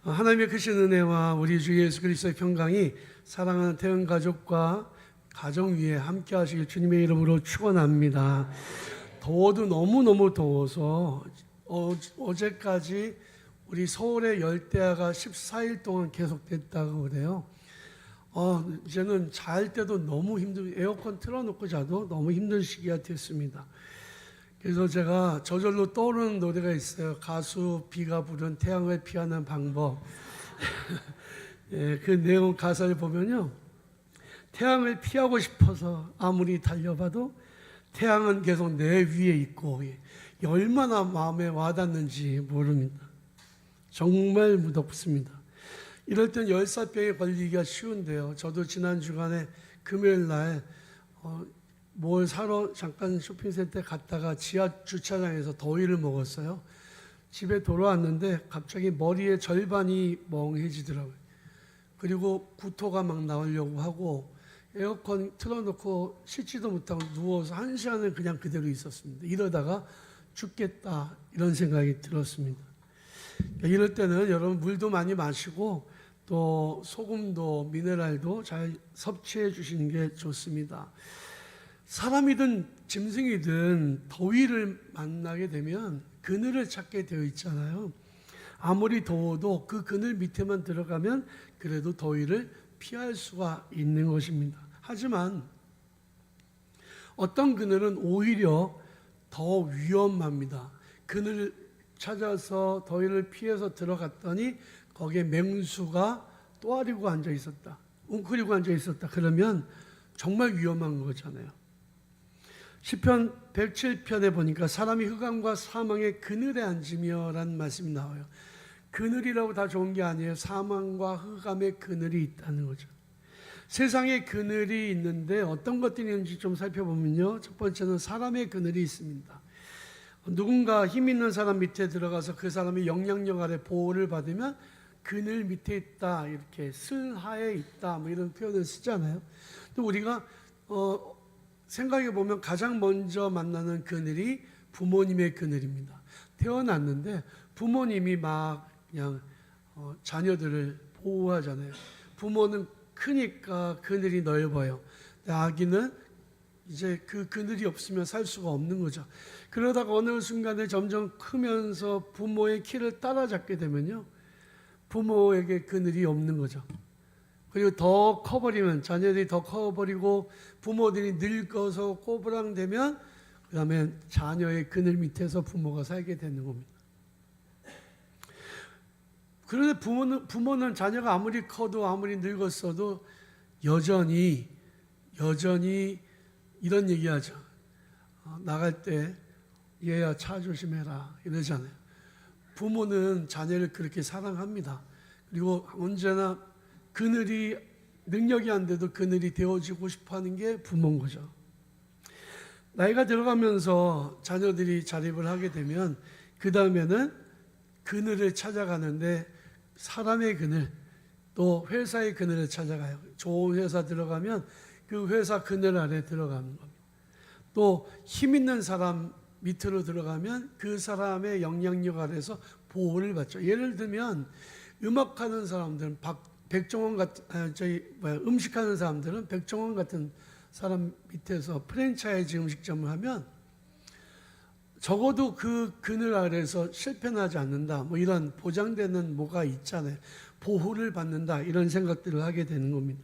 하나님의 크신 은혜와 우리 주 예수 그리스도의 평강이 사랑하는 태연 가족과 가정 위에 함께 하시길 주님의 이름으로 축원합니다. 더워도 너무너무 더워서 어제까지 우리 서울의 열대야가 14일 동안 계속됐다고 그래요. 이제는 잘 때도 너무 에어컨 틀어놓고 자도 너무 힘든 시기가 됐습니다. 그래서 제가 저절로 떠오르는 노래가 있어요. 가수 비가 부른 태양을 피하는 방법. 예, 그 내용 가사를 보면요, 태양을 피하고 싶어서 아무리 달려봐도 태양은 계속 내 위에 있고, 얼마나 마음에 와닿는지 모릅니다. 정말 무덥습니다. 이럴 땐 열사병에 걸리기가 쉬운데요. 저도 지난 주간에 금요일 날 뭘 사러 잠깐 쇼핑센터에 갔다가 지하 주차장에서 더위를 먹었어요. 집에 돌아왔는데 갑자기 머리의 절반이 멍해지더라고요. 그리고 구토가 막 나오려고 하고 에어컨 틀어놓고 씻지도 못하고 누워서 1시간을 그냥 그대로 있었습니다. 이러다가 죽겠다 이런 생각이 들었습니다. 이럴 때는 여러분 물도 많이 마시고 또 소금도 미네랄도 잘 섭취해 주시는 게 좋습니다. 사람이든 짐승이든 더위를 만나게 되면 그늘을 찾게 되어 있잖아요. 아무리 더워도 그 그늘 밑에만 들어가면 그래도 더위를 피할 수가 있는 것입니다. 하지만 어떤 그늘은 오히려 더 위험합니다. 그늘을 찾아서 더위를 피해서 들어갔더니 거기에 맹수가 또아리고 앉아 있었다, 웅크리고 앉아 있었다. 그러면 정말 위험한 거잖아요. 시편 107편에 보니까 사람이 흑암과 사망의 그늘에 앉으며 라는 말씀이 나와요. 그늘이라고 다 좋은 게 아니에요. 사망과 흑암의 그늘이 있다는 거죠. 세상에 그늘이 있는데 어떤 것들이 있는지 좀 살펴보면요, 첫 번째는 사람의 그늘이 있습니다. 누군가 힘 있는 사람 밑에 들어가서 그 사람이 영향력 아래 보호를 받으면 그늘 밑에 있다, 이렇게 슬하에 있다, 뭐 이런 표현을 쓰잖아요. 또 우리가 생각해 보면 가장 먼저 만나는 그늘이 부모님의 그늘입니다. 태어났는데 부모님이 막 그냥 자녀들을 보호하잖아요. 부모는 크니까 그늘이 넓어요. 아기는 이제 그 그늘이 없으면 살 수가 없는 거죠. 그러다가 어느 순간에 점점 크면서 부모의 키를 따라잡게 되면요, 부모에게 그늘이 없는 거죠. 그리고 더 커버리면, 자녀들이 더 커버리고 부모들이 늙어서 꼬부랑되면 그 다음에 자녀의 그늘 밑에서 부모가 살게 되는 겁니다. 그런데 부모는 자녀가 아무리 커도 아무리 늙었어도 여전히 이런 얘기하죠. 나갈 때 얘야 차 조심해라 이러잖아요. 부모는 자녀를 그렇게 사랑합니다. 그리고 언제나 그늘이, 능력이 안 돼도 그늘이 되어지고 싶어하는 게 부모인 거죠. 나이가 들어가면서 자녀들이 자립을 하게 되면 그 다음에는 그늘을 찾아가는데, 사람의 그늘, 또 회사의 그늘을 찾아가요. 좋은 회사 들어가면 그 회사 그늘 아래 들어가는 겁니다. 또 힘 있는 사람 밑으로 들어가면 그 사람의 영향력 아래서 보호를 받죠. 예를 들면 음악하는 사람들은 백종원 같은, 음식하는 사람들은 백종원 같은 사람 밑에서 프랜차이즈 음식점을 하면 적어도 그 그늘 아래서 실패는 하지 않는다, 뭐 이런 보장되는 뭐가 있잖아요. 보호를 받는다, 이런 생각들을 하게 되는 겁니다.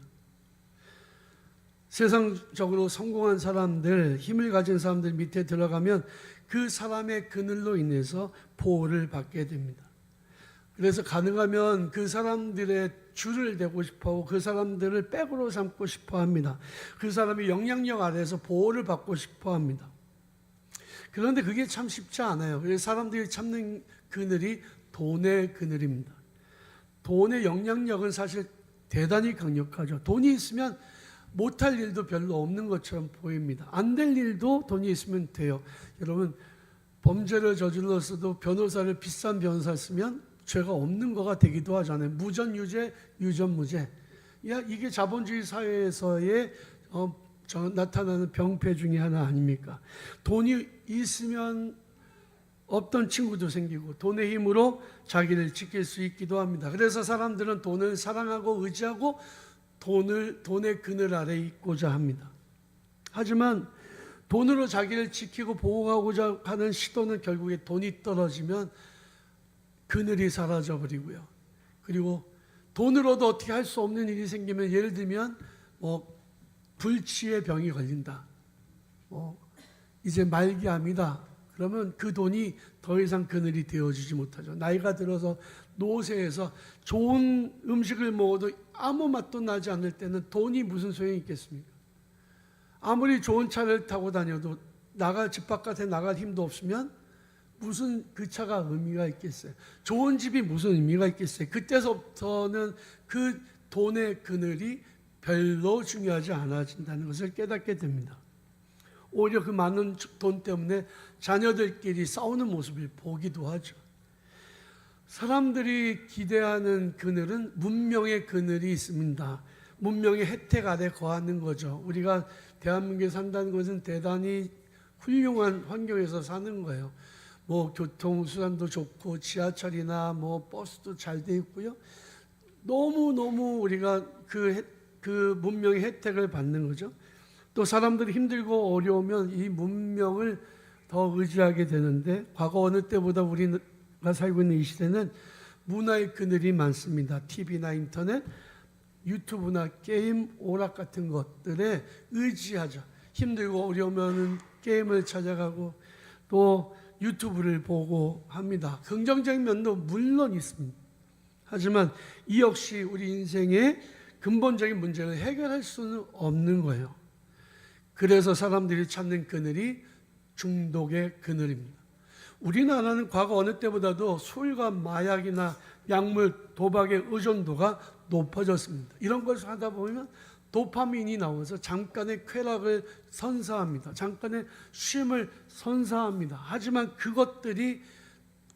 세상적으로 성공한 사람들, 힘을 가진 사람들 밑에 들어가면 그 사람의 그늘로 인해서 보호를 받게 됩니다. 그래서 가능하면 그 사람들의 줄을 대고 싶어하고 그 사람들을 백으로 삼고 싶어 합니다. 그 사람이 영향력 아래에서 보호를 받고 싶어 합니다. 그런데 그게 참 쉽지 않아요. 그래서 사람들이 찾는 그늘이 돈의 그늘입니다. 돈의 영향력은 사실 대단히 강력하죠. 돈이 있으면 못할 일도 별로 없는 것처럼 보입니다. 안 될 일도 돈이 있으면 돼요. 여러분, 범죄를 저질렀어도 변호사를, 비싼 변호사를 쓰면 죄가 없는 거가 되기도 하잖아요. 무전유죄, 유전무죄. 이게 자본주의 사회에서의 나타나는 병폐 중에 하나 아닙니까? 돈이 있으면 없던 친구도 생기고 돈의 힘으로 자기를 지킬 수 있기도 합니다. 그래서 사람들은 돈을 사랑하고 의지하고 돈의 그늘 아래 있고자 합니다. 하지만 돈으로 자기를 지키고 보호하고자 하는 시도는 결국에 돈이 떨어지면 그늘이 사라져 버리고요. 그리고 돈으로도 어떻게 할 수 없는 일이 생기면, 예를 들면 불치의 병이 걸린다, 이제 말기암이다, 그러면 그 돈이 더 이상 그늘이 되어주지 못하죠. 나이가 들어서 노쇠해서 좋은 음식을 먹어도 아무 맛도 나지 않을 때는 돈이 무슨 소용이 있겠습니까? 아무리 좋은 차를 타고 다녀도 집 바깥에 나갈 힘도 없으면 무슨 그 차가 의미가 있겠어요? 좋은 집이 무슨 의미가 있겠어요? 그때서부터는 그 돈의 그늘이 별로 중요하지 않아진다는 것을 깨닫게 됩니다. 오히려 그 많은 돈 때문에 자녀들끼리 싸우는 모습을 보기도 하죠. 사람들이 기대하는 그늘은 문명의 그늘이 있습니다. 문명의 혜택 아래 거하는 거죠. 우리가 대한민국에 산다는 것은 대단히 훌륭한 환경에서 사는 거예요. 교통수단도 좋고 지하철이나 버스도 잘 돼 있고요. 너무너무 우리가 그 문명의 혜택을 받는 거죠. 또 사람들이 힘들고 어려우면 이 문명을 더 의지하게 되는데, 과거 어느 때보다 우리가 살고 있는 이 시대는 문화의 그늘이 많습니다. TV나 인터넷, 유튜브나 게임, 오락 같은 것들에 의지하죠. 힘들고 어려우면 게임을 찾아가고 또 유튜브를 보고 합니다. 긍정적인 면도 물론 있습니다. 하지만 이 역시 우리 인생의 근본적인 문제를 해결할 수는 없는 거예요. 그래서 사람들이 찾는 그늘이 중독의 그늘입니다. 우리나라는 과거 어느 때보다도 술과 마약이나 약물, 도박의 의존도가 높아졌습니다. 이런 것을 하다 보면 도파민이 나와서 잠깐의 쾌락을 선사합니다. 잠깐의 쉼을 선사합니다. 하지만 그것들이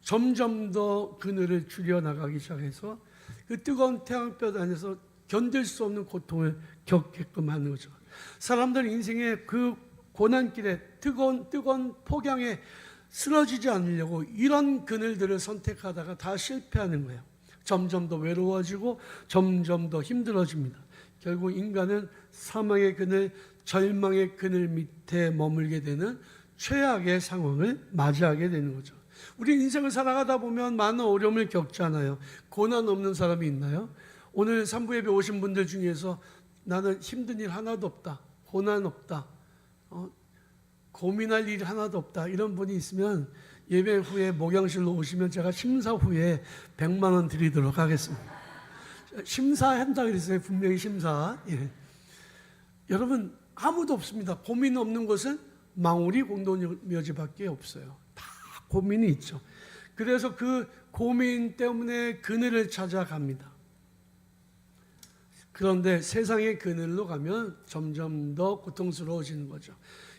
점점 더 그늘을 줄여나가기 시작해서 그 뜨거운 태양볕 안에서 견딜 수 없는 고통을 겪게끔 하는 거죠. 사람들은 인생의 그 고난길에 뜨거운 폭양에 쓰러지지 않으려고 이런 그늘들을 선택하다가 다 실패하는 거예요. 점점 더 외로워지고 점점 더 힘들어집니다. 결국 인간은 사망의 그늘, 절망의 그늘 밑에 머물게 되는 최악의 상황을 맞이하게 되는 거죠. 우리 인생을 살아가다 보면 많은 어려움을 겪잖아요. 고난 없는 사람이 있나요? 오늘 3부 예배 오신 분들 중에서 나는 힘든 일 하나도 없다, 고난 없다, 고민할 일 하나도 없다, 이런 분이 있으면 예배 후에 목양실로 오시면 제가 심사 후에 100만 원 드리도록 하겠습니다. 심사한다 그랬어요. 분명히 심사. 예. 여러분, 아무도 없습니다. 고민 없는 것은 망우리 공동묘지밖에 없어요. 다 고민이 있죠. 그래서 그 고민 때문에 그늘을 찾아갑니다. 그런데 세상의 그늘로 가면 점점 더 고통스러워지는 거죠.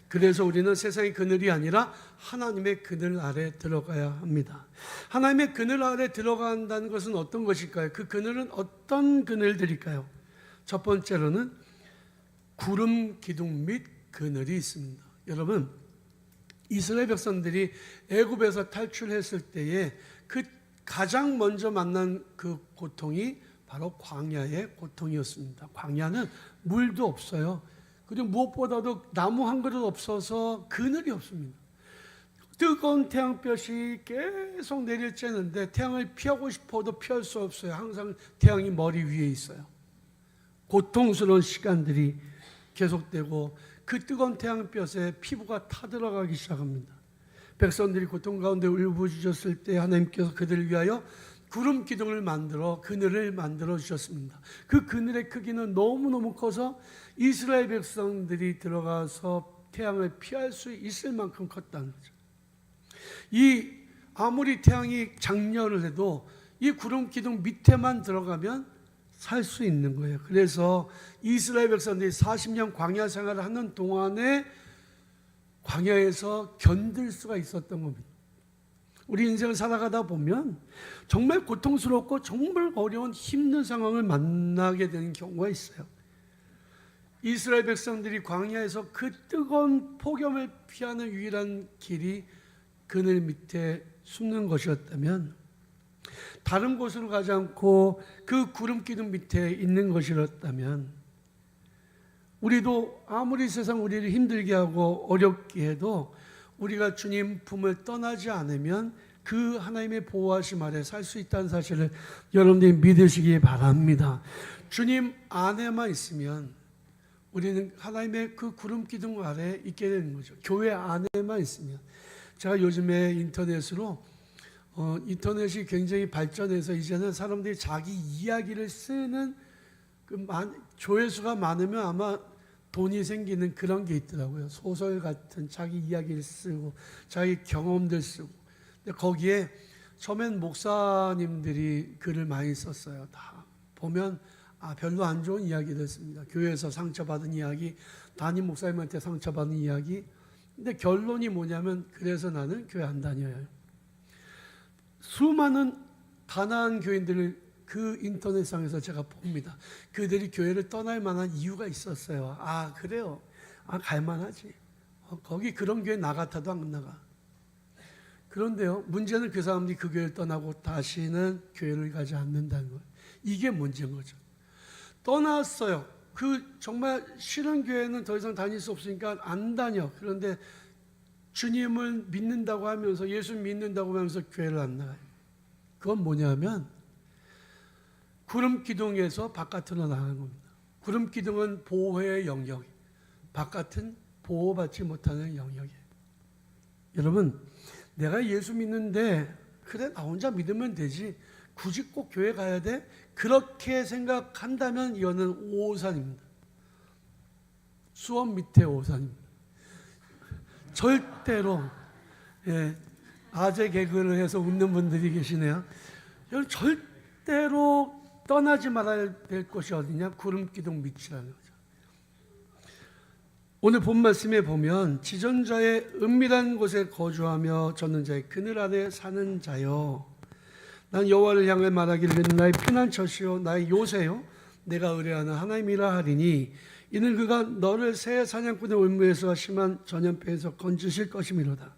그래서 우리는 세상의 그늘이 아니라 하나님의 그늘 아래 들어가야 합니다. 하나님의 그늘 아래 들어간다는 것은 어떤 것일까요? 그 그늘은 어떤 그늘들일까요? 첫 번째로는 구름 기둥 및 그늘이 있습니다. 여러분, 이스라엘 백성들이 애굽에서 탈출했을 때에 그 가장 먼저 만난 그 고통이 바로 광야의 고통이었습니다. 광야는 물도 없어요. 그리고 무엇보다도 나무 한 그릇 없어서 그늘이 없습니다. 뜨거운 태양볕이 계속 내리쬐는데 태양을 피하고 싶어도 피할 수 없어요. 항상 태양이 머리 위에 있어요. 고통스러운 시간들이 계속되고 그 뜨거운 태양볕에 피부가 타들어가기 시작합니다. 백성들이 고통 가운데 울부짖었을 때 하나님께서 그들을 위하여 구름 기둥을 만들어 그늘을 만들어 주셨습니다. 그 그늘의 크기는 너무너무 커서 이스라엘 백성들이 들어가서 태양을 피할 수 있을 만큼 컸다는 거죠. 아무리 태양이 장렬을 해도 이 구름 기둥 밑에만 들어가면 살 수 있는 거예요. 그래서 이스라엘 백성들이 40년 광야 생활을 하는 동안에 광야에서 견딜 수가 있었던 겁니다. 우리 인생을 살아가다 보면 정말 고통스럽고 정말 어려운 힘든 상황을 만나게 되는 경우가 있어요. 이스라엘 백성들이 광야에서 그 뜨거운 폭염을 피하는 유일한 길이 그늘 밑에 숨는 것이었다면, 다른 곳으로 가지 않고 그 구름 기둥 밑에 있는 것이었다면, 우리도 아무리 세상 우리를 힘들게 하고 어렵게 해도 우리가 주님 품을 떠나지 않으면 그 하나님의 보호하심 아래 살 수 있다는 사실을 여러분들이 믿으시기 바랍니다. 주님 안에만 있으면 우리는 하나님의 그 구름 기둥 아래 있게 되는 거죠. 교회 안에만 있으면. 제가 요즘에 인터넷으로 인터넷이 굉장히 발전해서 이제는 사람들이 자기 이야기를 쓰는 조회수가 많으면 아마 돈이 생기는 그런 게 있더라고요. 소설 같은 자기 이야기를 쓰고 자기 경험들 쓰고. 근데 거기에 처음엔 목사님들이 글을 많이 썼어요. 다 보면 별로 안 좋은 이야기를 씁니다. 교회에서 상처받은 이야기, 담임 목사님한테 상처받은 이야기. 근데 결론이 뭐냐면, 그래서 나는 교회 안 다녀요. 수많은 가난한 교인들을 그 인터넷상에서 제가 봅니다. 그들이 교회를 떠날 만한 이유가 있었어요. 그래요? 갈만하지. 거기 그런 교회 나 같아도 안 나가. 그런데요, 문제는 그 사람들이 그 교회를 떠나고 다시는 교회를 가지 않는다는 거예요. 이게 문제인 거죠. 떠났어요. 정말 싫은 교회는 더 이상 다닐 수 없으니까 안 다녀. 그런데 주님을 믿는다고 하면서, 예수 믿는다고 하면서 교회를 안 나가요. 그건 뭐냐면 구름 기둥에서 바깥으로 나가는 겁니다. 구름 기둥은 보호의 영역, 바깥은 보호받지 못하는 영역이에요. 여러분, 내가 예수 믿는데 그래 나 혼자 믿으면 되지, 굳이 꼭 교회 가야 돼? 그렇게 생각한다면 이거는 오산입니다. 수원 밑에 오산입니다. 절대로, 아재 개그를 해서 웃는 분들이 계시네요. 여러분, 절대로 떠나지 말아야 될 곳이 어디냐? 구름 기둥 밑이라는 거죠. 오늘 본 말씀에 보면, 지존자의 은밀한 곳에 거주하며 젖는 자의 그늘 아래 사는 자여, 난 여호와를 향해 말하기를 그는 나의 피난처시요 나의 요새요 내가 의뢰하는 하나님이라 하리니, 이는 그가 너를 새 사냥꾼의 올무에서 심한 전염병에서 건지실 것이미로다.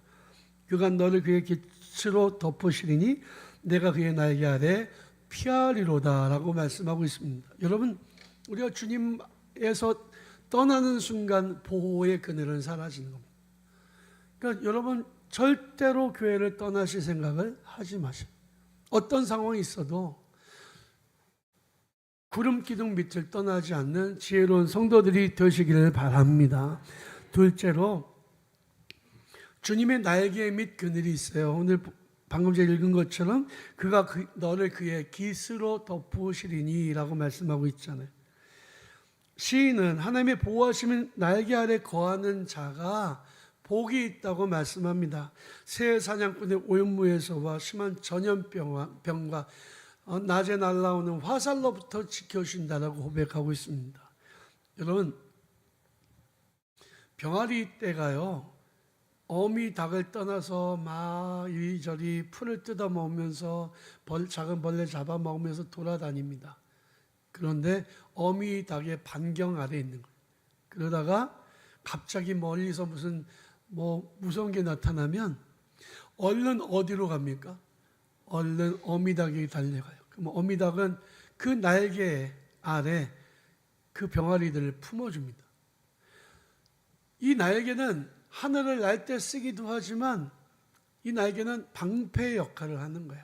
그가 너를 그의 깃으로 덮으시리니 내가 그의 날개 아래 피하리로다 라고 말씀하고 있습니다. 여러분, 우리가 주님에서 떠나는 순간 보호의 그늘은 사라지는 겁니다. 그러니까 여러분, 절대로 교회를 떠나실 생각을 하지 마세요. 어떤 상황이 있어도 구름 기둥 밑을 떠나지 않는 지혜로운 성도들이 되시기를 바랍니다. 둘째로, 주님의 날개 및 그늘이 있어요. 오늘 방금 제가 읽은 것처럼 그가 너를 그의 깃으로 덮으시리니 라고 말씀하고 있잖아요. 시인은 하나님의 보호하시는 날개 아래 거하는 자가 복이 있다고 말씀합니다. 새 사냥꾼의 올무에서와 심한 전염병과 낮에 날아오는 화살로부터 지켜주신다라고 고백하고 있습니다. 여러분, 병아리 떼가요, 어미 닭을 떠나서 막 이리저리 풀을 뜯어 먹으면서 작은 벌레 잡아먹으면서 돌아다닙니다. 그런데 어미 닭의 반경 아래 있는 거예요. 그러다가 갑자기 멀리서 무슨 무서운 게 나타나면 얼른 어디로 갑니까? 얼른 어미닭이 달려가요. 그럼 어미닭은 그 날개 아래 그 병아리들을 품어줍니다. 이 날개는 하늘을 날 때 쓰기도 하지만 이 날개는 방패 역할을 하는 거예요.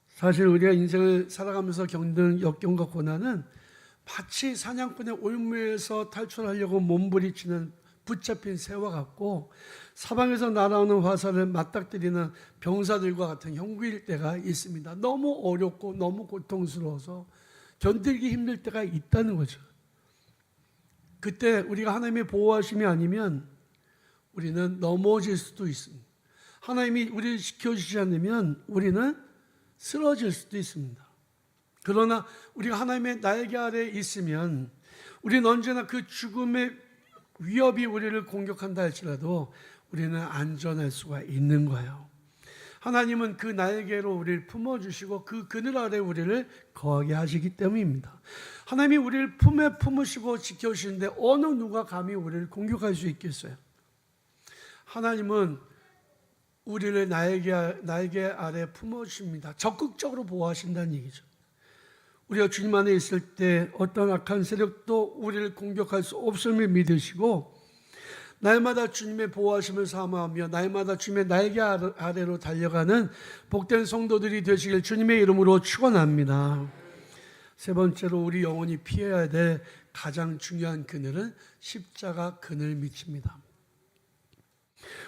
사실 우리가 인생을 살아가면서 겪는 역경과 고난은 마치 사냥꾼의 올무에서 탈출하려고 몸부리치는 붙잡힌 새와 같고, 사방에서 날아오는 화살을 맞닥뜨리는 병사들과 같은 형국일 때가 있습니다. 너무 어렵고 너무 고통스러워서 견디기 힘들 때가 있다는 거죠. 그때 우리가 하나님의 보호하심이 아니면 우리는 넘어질 수도 있습니다. 하나님이 우리를 지켜주시지 않으면 우리는 쓰러질 수도 있습니다. 그러나 우리가 하나님의 날개 아래에 있으면 우리는 언제나 그 죽음의 위협이 우리를 공격한다 할지라도 우리는 안전할 수가 있는 거예요. 하나님은 그 날개로 우리를 품어주시고 그 그늘 아래 우리를 거하게 하시기 때문입니다. 하나님이 우리를 품에 품으시고 지켜주시는데 어느 누가 감히 우리를 공격할 수 있겠어요? 하나님은 우리를 날개 아래 품어주십니다. 적극적으로 보호하신다는 얘기죠. 우리가 주님 안에 있을 때 어떤 악한 세력도 우리를 공격할 수 없음을 믿으시고 날마다 주님의 보호하심을 사모하며 날마다 주님의 날개 아래로 달려가는 복된 성도들이 되시길 주님의 이름으로 축원합니다. 세 번째로 우리 영혼이 피해야 될 가장 중요한 그늘은 십자가 그늘 밑입니다.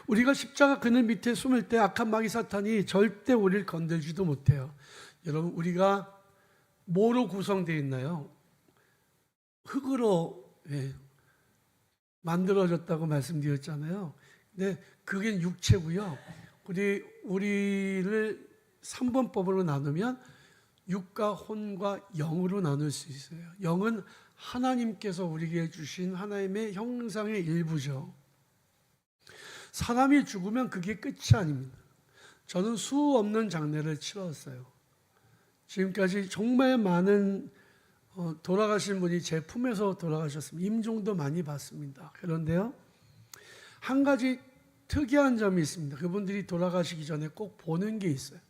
우리가 십자가 그늘 밑에 숨을 때 악한 마귀 사탄이 절대 우리를 건들지도 못해요. 여러분, 우리가 뭐로 구성되어 있나요? 흙으로 만들어졌다고 말씀드렸잖아요. 근데 그게 육체고요. 우리를 3번법으로 나누면 육과 혼과 영으로 나눌 수 있어요. 영은 하나님께서 우리에게 주신 하나님의 형상의 일부죠. 사람이 죽으면 그게 끝이 아닙니다. 저는 수 없는 장례를 치렀어요. 지금까지 정말 많은 돌아가신 분이 제 품에서 돌아가셨습니다. 임종도 많이 받습니다. 그런데요, 한 가지 특이한 점이 있습니다. 그분들이 돌아가시기 전에 꼭 보는 게 있어요.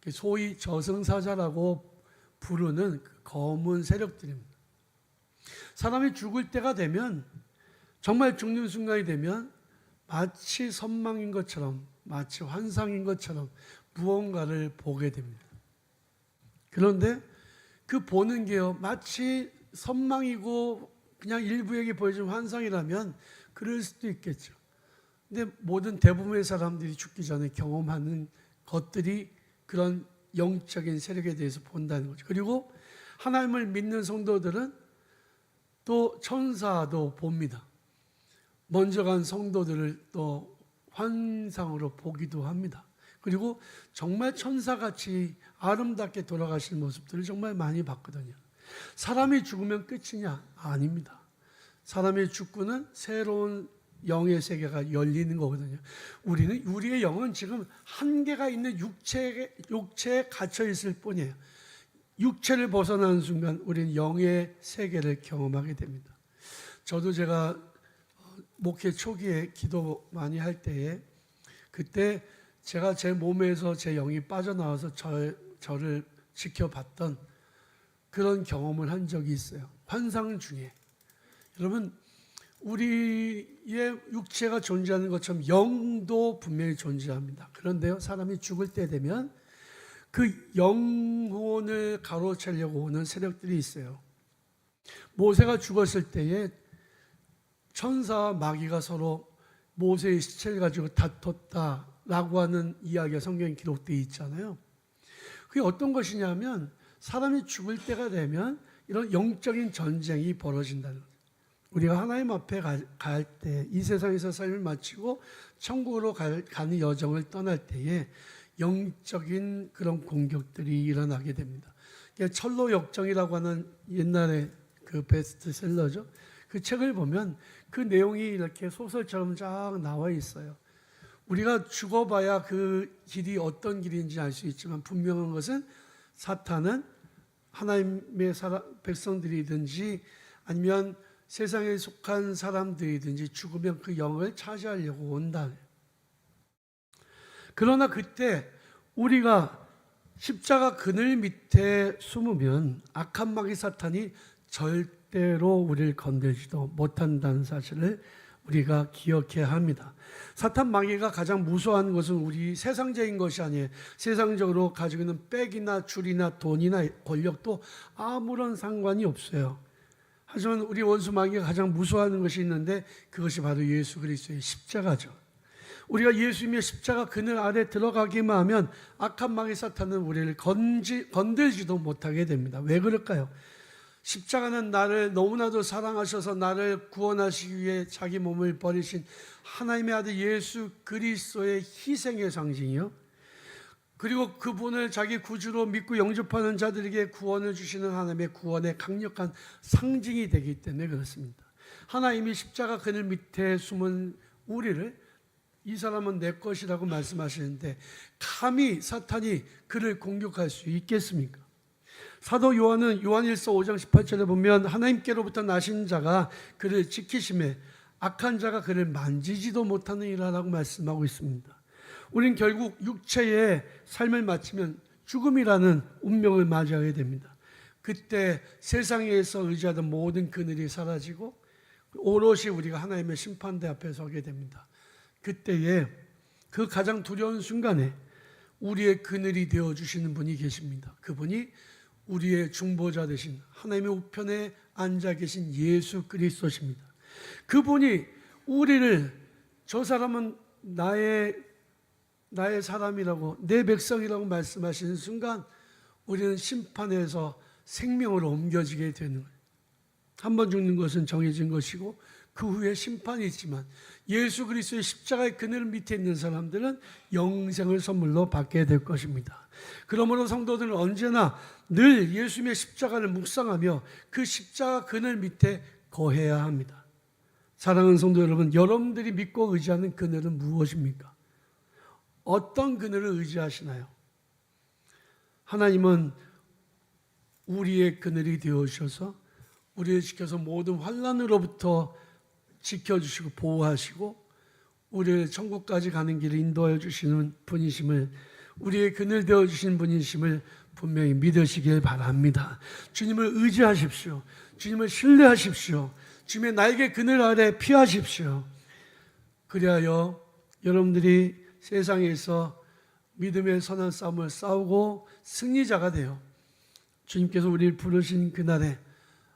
소위 저승사자라고 부르는 그 검은 세력들입니다. 사람이 죽을 때가 되면, 정말 죽는 순간이 되면 마치 선망인 것처럼, 마치 환상인 것처럼 무언가를 보게 됩니다. 그런데 그 보는 게요, 마치 선망이고 그냥 일부에게 보여준 환상이라면 그럴 수도 있겠죠. 근데 모든 대부분의 사람들이 죽기 전에 경험하는 것들이 그런 영적인 세력에 대해서 본다는 거죠. 그리고 하나님을 믿는 성도들은 또 천사도 봅니다. 먼저 간 성도들을 또 환상으로 보기도 합니다. 그리고 정말 천사같이 아름답게 돌아가실 모습들을 정말 많이 봤거든요. 사람이 죽으면 끝이냐? 아닙니다. 사람이 죽고는 새로운 영의 세계가 열리는 거거든요. 우리의 영은 지금 한계가 있는 육체에 갇혀 있을 뿐이에요. 육체를 벗어나는 순간 우리는 영의 세계를 경험하게 됩니다. 저도 제가 목회 초기에 기도 많이 할 때에 그때 제가 제 몸에서 제 영이 빠져나와서 저를 지켜봤던 그런 경험을 한 적이 있어요. 환상 중에. 여러분, 우리의 육체가 존재하는 것처럼 영도 분명히 존재합니다. 그런데요, 사람이 죽을 때 되면 그 영혼을 가로채려고 오는 세력들이 있어요. 모세가 죽었을 때에 천사와 마귀가 서로 모세의 시체를 가지고 다퉜다라고 하는 이야기가 성경에 기록되어 있잖아요. 그게 어떤 것이냐면 사람이 죽을 때가 되면 이런 영적인 전쟁이 벌어진다는 거죠. 우리가 하나님 앞에 갈 때, 이 세상에서 삶을 마치고 천국으로 가는 여정을 떠날 때에 영적인 그런 공격들이 일어나게 됩니다. 철로 역정이라고 하는 옛날에 그 베스트셀러죠. 그 책을 보면 그 내용이 이렇게 소설처럼 쫙 나와 있어요. 우리가 죽어봐야 그 길이 어떤 길인지 알 수 있지만 분명한 것은 사탄은 하나님의 백성들이든지 아니면 세상에 속한 사람들이든지 죽으면 그 영을 차지하려고 온다. 그러나 그때 우리가 십자가 그늘 밑에 숨으면 악한 마귀 사탄이 절대로 우리를 건들지도 못한다는 사실을 우리가 기억해야 합니다. 사탄 마귀가 가장 무서워하는 것은 우리 세상적인 것이 아니에요. 세상적으로 가지고 있는 백이나 줄이나 돈이나 권력도 아무런 상관이 없어요. 하지만 우리 원수 마귀가 가장 무서워하는 것이 있는데 그것이 바로 예수 그리스도의 십자가죠. 우리가 예수님의 십자가 그늘 아래 들어가기만 하면 악한 마귀 사탄은 우리를 건들지도 못하게 됩니다. 왜 그럴까요? 십자가는 나를 너무나도 사랑하셔서 나를 구원하시기 위해 자기 몸을 버리신 하나님의 아들 예수 그리스도의 희생의 상징이요. 그리고 그분을 자기 구주로 믿고 영접하는 자들에게 구원을 주시는 하나님의 구원의 강력한 상징이 되기 때문에 그렇습니다. 하나님이 십자가 그늘 밑에 숨은 우리를 이 사람은 내 것이라고 말씀하시는데 감히 사탄이 그를 공격할 수 있겠습니까? 사도 요한은 요한일서 5장 18절에 보면 하나님께로부터 나신 자가 그를 지키심에 악한 자가 그를 만지지도 못하느니라라고 말씀하고 있습니다. 우린 결국 육체의 삶을 마치면 죽음이라는 운명을 맞이하게 됩니다. 그때 세상에서 의지하던 모든 그늘이 사라지고 오롯이 우리가 하나님의 심판대 앞에 서게 됩니다. 그때에 그 가장 두려운 순간에 우리의 그늘이 되어주시는 분이 계십니다. 그분이 우리의 중보자 되신 하나님의 우편에 앉아 계신 예수 그리스도십니다. 그분이 우리를 저 사람은 나의 사람이라고 내 백성이라고 말씀하시는 순간 우리는 심판에서 생명으로 옮겨지게 되는 거예요. 한 번 죽는 것은 정해진 것이고 그 후에 심판이 있지만 예수 그리스도의 십자가의 그늘 밑에 있는 사람들은 영생을 선물로 받게 될 것입니다. 그러므로 성도들은 언제나 늘 예수님의 십자가를 묵상하며 그 십자가 그늘 밑에 거해야 합니다. 사랑하는 성도 여러분, 여러분들이 믿고 의지하는 그늘은 무엇입니까? 어떤 그늘을 의지하시나요? 하나님은 우리의 그늘이 되어주셔서 우리를 지켜서 모든 환난으로부터 지켜주시고 보호하시고 우리를 천국까지 가는 길을 인도하여 주시는 분이심을, 우리의 그늘 되어주신 분이심을 분명히 믿으시길 바랍니다. 주님을 의지하십시오. 주님을 신뢰하십시오. 주님의 날개 그늘 아래 피하십시오. 그리하여 여러분들이 세상에서 믿음의 선한 싸움을 싸우고 승리자가 되어 주님께서 우리를 부르신 그날에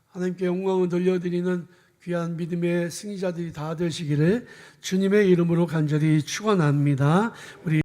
하나님께 영광을 돌려드리는 귀한 믿음의 승리자들이 다 되시기를 주님의 이름으로 간절히 축원합니다. 우리